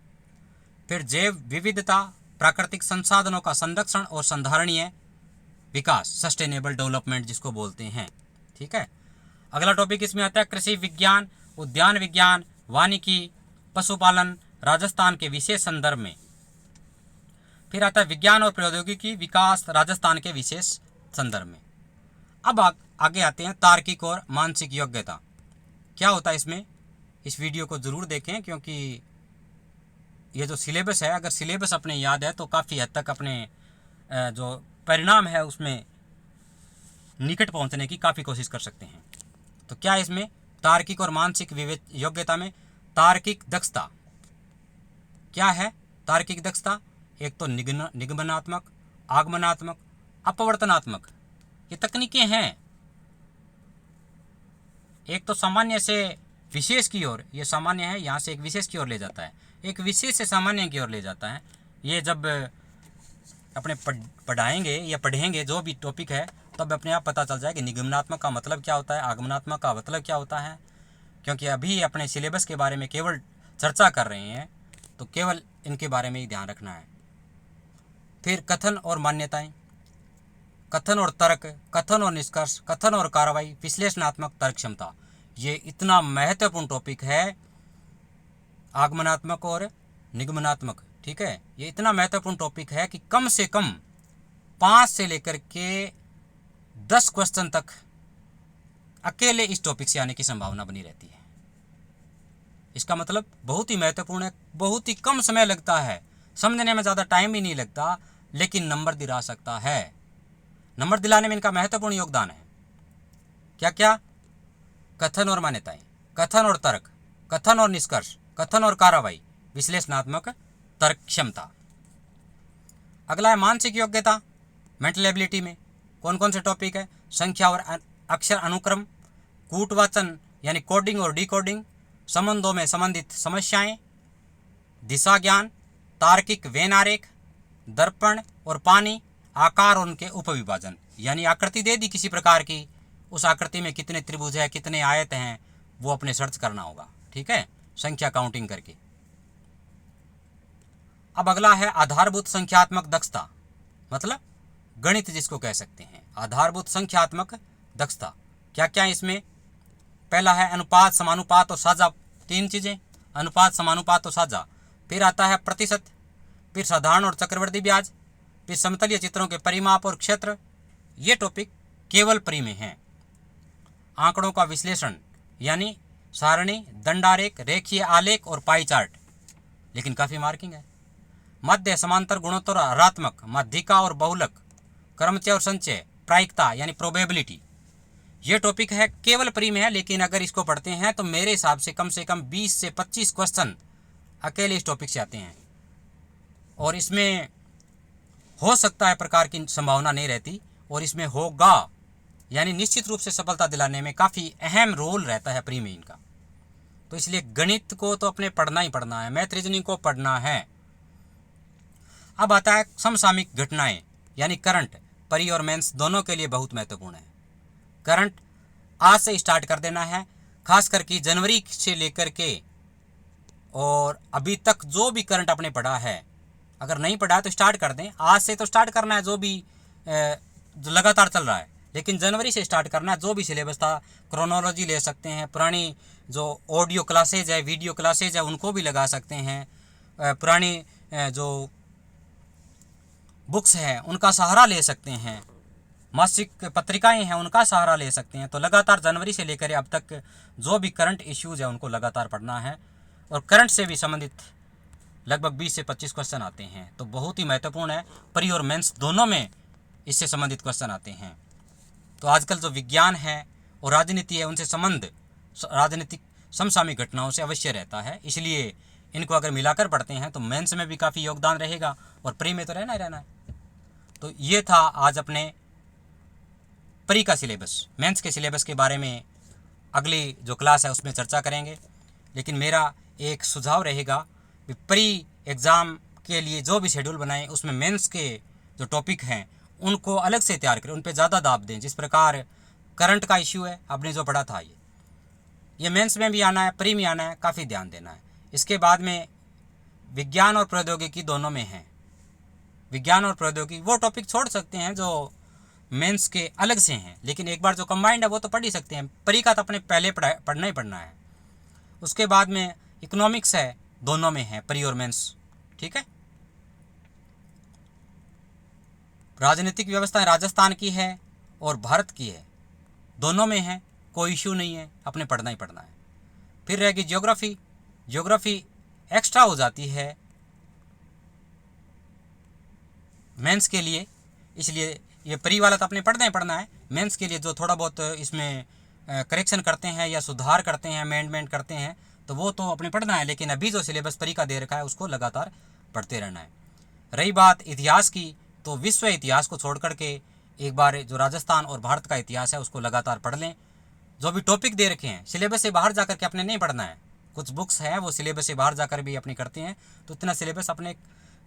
फिर जैव विविधता, प्राकृतिक संसाधनों का संरक्षण और संधारणीय विकास, सस्टेनेबल डेवलपमेंट जिसको बोलते हैं। ठीक है। अगला टॉपिक इसमें आता है कृषि विज्ञान, उद्यान विज्ञान, वानिकी, पशुपालन, राजस्थान के विशेष संदर्भ में। फिर आता है विज्ञान और प्रौद्योगिकी विकास, राजस्थान के विशेष संदर्भ में। अब आगे आते हैं तार्किक और मानसिक योग्यता। क्या होता है इसमें, इस वीडियो को ज़रूर देखें, क्योंकि ये जो सिलेबस है, अगर सिलेबस अपने याद है तो काफ़ी हद तक अपने जो परिणाम है उसमें निकट पहुंचने की काफ़ी कोशिश कर सकते हैं। तो क्या है इसमें, तार्किक और मानसिक योग्यता में तार्किक दक्षता क्या है। तार्किक दक्षता एक तो निगमनात्मक, आगमनात्मक, अपवर्तनात्मक, ये तकनीकें हैं। एक तो सामान्य से विशेष की ओर, ये सामान्य है, यहाँ से एक विशेष की ओर ले जाता है, एक विशेष से सामान्य की ओर ले जाता है। ये जब अपने पढ़ाएंगे या पढ़ेंगे जो भी टॉपिक है तब अपने आप पता चल जाए कि निगमनात्मक का मतलब क्या होता है, आगमनात्मक का मतलब क्या होता है। क्योंकि अभी अपने सिलेबस के बारे में केवल चर्चा कर रहे हैं तो केवल इनके बारे में ही ध्यान रखना है। फिर कथन और मान्यताएं, कथन और तर्क, कथन और निष्कर्ष, कथन और कार्रवाई, विश्लेषणात्मक तर्क क्षमता। ये इतना महत्वपूर्ण टॉपिक है, आगमनात्मक और निगमनात्मक। ठीक है, ये इतना महत्वपूर्ण टॉपिक है कि कम से कम 5 से लेकर के 10 क्वेश्चन तक अकेले इस टॉपिक से आने की संभावना बनी रहती है। इसका मतलब बहुत ही महत्वपूर्ण है, बहुत ही कम समय लगता है, समझने में ज़्यादा टाइम ही नहीं लगता, लेकिन नंबर दिला सकता है। नंबर दिलाने में इनका महत्वपूर्ण योगदान है। क्या क्या, कथन और मान्यताएं, कथन और तर्क, कथन और निष्कर्ष, कथन और कार्रवाई, विश्लेषणात्मक तर्क क्षमता। अगला है मानसिक योग्यता। मेंटल एबिलिटी में कौन कौन से टॉपिक है, संख्या और अक्षर अनुक्रम, कूटवाचन यानी कोडिंग और डिकोडिंग, संबंधों में संबंधित समस्याएं, दिशा ज्ञान, तार्किक वेन आरेख, दर्पण और पानी, आकार और उनके उपविभाजन, यानी आकृति दे दी किसी प्रकार की, उस आकृति में कितने त्रिभुज है, कितने आयत हैं, वो अपने सर्च करना होगा। ठीक है, संख्या काउंटिंग करके। अब अगला है आधारभूत संख्यात्मक दक्षता, मतलब गणित जिसको कह सकते हैं, आधारभूत संख्यात्मक दक्षता। क्या क्या है इसमें, पहला है अनुपात, समानुपात और साझा, 3 चीज़ें, अनुपात, समानुपात और साझा। फिर आता है प्रतिशत, फिर साधारण और चक्रवृद्धि ब्याज, फिर समतलीय चित्रों के परिमाप और क्षेत्र। ये टॉपिक केवल प्री में हैं। आंकड़ों का विश्लेषण यानी सारणी, दंडारेख, रेखीय आलेख और पाई चार्ट, लेकिन काफ़ी मार्किंग है। मध्य, समांतर, गुणोत्तर, हरात्मक, माध्यिका और बहुलक, क्रमचय और संचय, प्रायिकता यानी प्रोबेबिलिटी। ये टॉपिक है केवल प्री में है, लेकिन अगर इसको पढ़ते हैं तो मेरे हिसाब से कम 20 से 25 क्वेश्चन अकेले इस टॉपिक से आते हैं, और इसमें हो सकता है प्रकार की संभावना नहीं रहती, और इसमें होगा, यानी निश्चित रूप से सफलता दिलाने में काफ़ी अहम रोल रहता है प्री में इनका। तो इसलिए गणित को तो अपने पढ़ना ही पढ़ना है, मैथ रीजनिंग को पढ़ना है। अब आता है समसामयिक घटनाएं यानी करंट, प्री और मेंस दोनों के लिए बहुत महत्वपूर्ण है। करंट आज से स्टार्ट कर देना है, खास करके जनवरी से लेकर के और अभी तक जो भी करंट आपने पढ़ा है, अगर नहीं पढ़ा है तो स्टार्ट कर दें। आज से तो स्टार्ट करना है, जो भी जो लगातार चल रहा है, लेकिन जनवरी से स्टार्ट करना है। जो भी सिलेबस था, क्रोनोलॉजी ले सकते हैं, पुरानी जो ऑडियो क्लासेज है, वीडियो क्लासेज है, उनको भी लगा सकते हैं, पुरानी जो बुक्स हैं उनका सहारा ले सकते हैं, मासिक पत्रिकाएं हैं उनका सहारा ले सकते हैं। तो लगातार जनवरी से लेकर अब तक जो भी करंट इश्यूज़ है उनको लगातार पढ़ना है। और करंट से भी संबंधित लगभग 20 से 25 क्वेश्चन आते हैं, तो बहुत ही महत्वपूर्ण है। प्री और मेंस दोनों में इससे संबंधित क्वेश्चन आते हैं। तो आजकल जो विज्ञान है और राजनीति है, उनसे संबंध राजनीतिक समसामयिक घटनाओं से अवश्य रहता है। इसलिए इनको अगर मिलाकर पढ़ते हैं तो मेंस में भी काफ़ी योगदान रहेगा और प्री में तो रहना ही रहना है। तो ये था आज अपने प्री का सिलेबस। मेंस के सिलेबस के बारे में अगली जो क्लास है उसमें चर्चा करेंगे। लेकिन मेरा एक सुझाव रहेगा कि प्री एग्ज़ाम के लिए जो भी शेड्यूल बनाएं उसमें मेंस के जो टॉपिक हैं उनको अलग से तैयार करें, उन पर ज़्यादा दाब दें। जिस प्रकार करंट का इश्यू है, आपने जो पढ़ा था, ये मेंस में भी आना है, प्री में आना है, काफ़ी ध्यान देना है। इसके बाद में विज्ञान और प्रौद्योगिकी दोनों में है। विज्ञान और प्रौद्योगिकी वो टॉपिक छोड़ सकते हैं जो मेंस के अलग से हैं, लेकिन एक बार जो कंबाइंड है वो तो पढ़ ही सकते हैं। प्री का तो अपने पहले पढ़ना ही पढ़ना है। उसके बाद में इकोनॉमिक्स है, दोनों में है, प्री और मेंस। ठीक है। राजनीतिक व्यवस्था राजस्थान की है और भारत की है, दोनों में है, कोई इश्यू नहीं है, अपने पढ़ना ही पढ़ना है। फिर रहेगी ज्योग्राफी। ज्योग्राफी एक्स्ट्रा हो जाती है मेंस के लिए, इसलिए ये प्री वाला तो अपने पढ़ना ही पढ़ना है। मेंस के लिए जो थोड़ा बहुत इसमें करेक्शन करते हैं या सुधार करते हैं, अमेंडमेंट करते हैं, तो वो तो अपने पढ़ना है। लेकिन अभी जो सिलेबस प्री का दे रखा है उसको लगातार पढ़ते रहना है। रही बात इतिहास की, तो विश्व इतिहास को छोड़ कर के एक बार जो राजस्थान और भारत का इतिहास है उसको लगातार पढ़ लें। जो भी टॉपिक दे रखे हैं सिलेबस से बाहर जाकर के अपने नहीं पढ़ना है। कुछ बुक्स हैं वो सिलेबस से बाहर जाकर भी अपने करते हैं, तो इतना सिलेबस अपने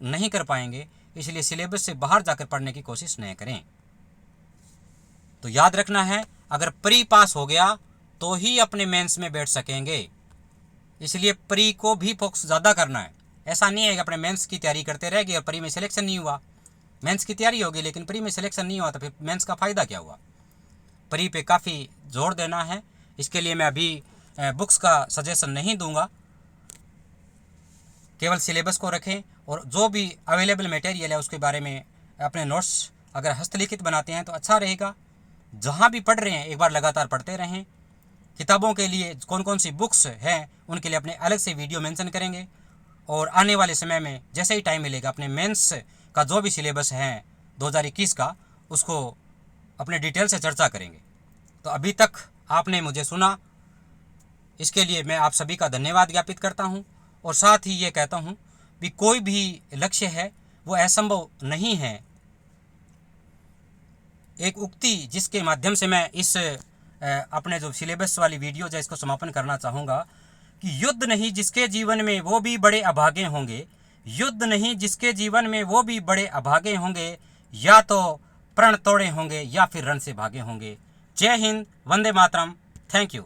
नहीं कर पाएंगे। इसलिए सिलेबस से बाहर जाकर पढ़ने की कोशिश नहीं करें। तो याद रखना है, अगर प्री पास हो गया तो ही अपने मेंस में बैठ सकेंगे। इसलिए प्री को भी फोकस ज़्यादा करना है। ऐसा नहीं है कि अपने मेंस की तैयारी करते रह गए और प्री में सिलेक्शन नहीं हुआ। मेंस की तैयारी होगी लेकिन प्री में सिलेक्शन नहीं हुआ तो फिर मेंस का फ़ायदा क्या हुआ। प्री पे काफ़ी जोर देना है। इसके लिए मैं अभी बुक्स का सजेशन नहीं दूंगा, केवल सिलेबस को रखें और जो भी अवेलेबल मटेरियल है उसके बारे में अपने नोट्स अगर हस्तलिखित बनाते हैं तो अच्छा रहेगा। जहाँ भी पढ़ रहे हैं एक बार लगातार पढ़ते रहें। किताबों के लिए कौन कौन सी बुक्स हैं उनके लिए अपने अलग से वीडियो मेंशन करेंगे और आने वाले समय में जैसे ही टाइम मिलेगा अपने मेंस का जो भी सिलेबस है 2021 का, उसको अपने डिटेल से चर्चा करेंगे। तो अभी तक आपने मुझे सुना, इसके लिए मैं आप सभी का धन्यवाद ज्ञापित करता हूं और साथ ही ये कहता हूं कि कोई भी लक्ष्य है वो असंभव नहीं है। एक उक्ति जिसके माध्यम से मैं इस अपने जो सिलेबस वाली वीडियो है इसको समापन करना चाहूँगा कि युद्ध नहीं जिसके जीवन में वो भी बड़े अभागे होंगे, युद्ध नहीं जिसके जीवन में वो भी बड़े अभागे होंगे, या तो प्रण तोड़े होंगे या फिर रण से भागे होंगे। जय हिंद, वंदे मातरम। Thank you.